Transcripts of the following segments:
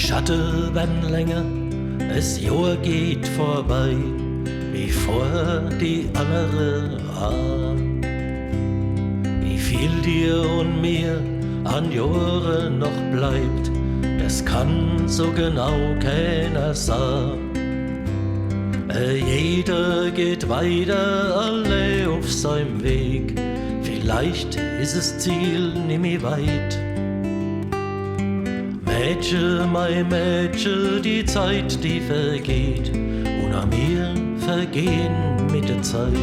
Schatten werden länger, das Jahr geht vorbei, wie vor die andere an. Wie viel dir und mir an Jahren noch bleibt, das kann so genau keiner sagen. Jeder geht weiter, alle auf seinem Weg, vielleicht ist das Ziel nicht mehr weit. Mädchen, mein Mädchen, die Zeit, die vergeht, und an mir vergehen mit der Zeit.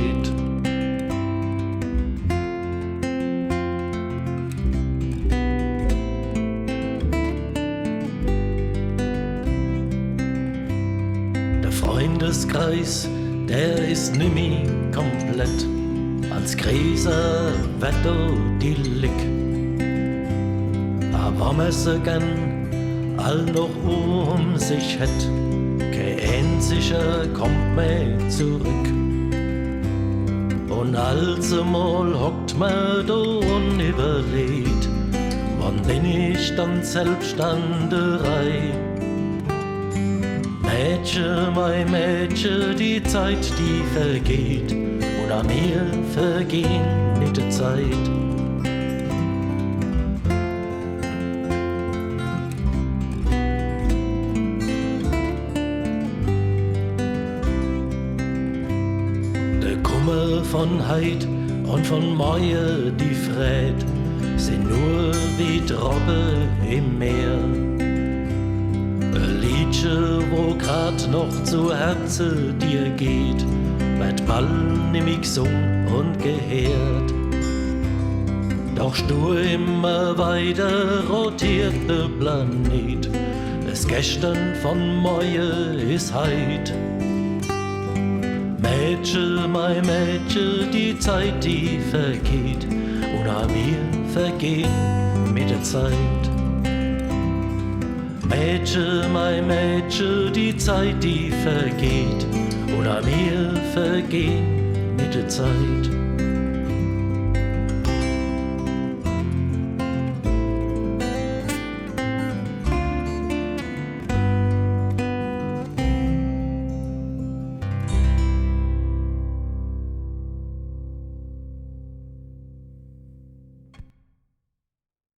Der Freundeskreis, der ist nimmer komplett, als Gräser wird die Lick. Aber man so gern all noch um sich hätt, kein einziger kommt mehr zurück. Und allzumal hockt man da und überlegt, wann bin ich dann selbst an der Reihe? Mädchen, mein Mädchen, die Zeit, die vergeht, und an mir vergehen mit der Zeit. Der Kummer von Heid und von Morgen die Fred sind nur wie Tropfen im Meer. Ein Liedchen, wo grad noch zu Herzen dir geht, wird bald nimmer gesungen und gehört. Doch stur immer weiter rotiert der Planet, das Gestern von morgen ist Heid. Mädchen, mein Mädchen, die Zeit, die vergeht, und an mir vergeht mit der Zeit. Mädchen, mein Mädchen, die Zeit, die vergeht, und an mir vergeht mit der Zeit.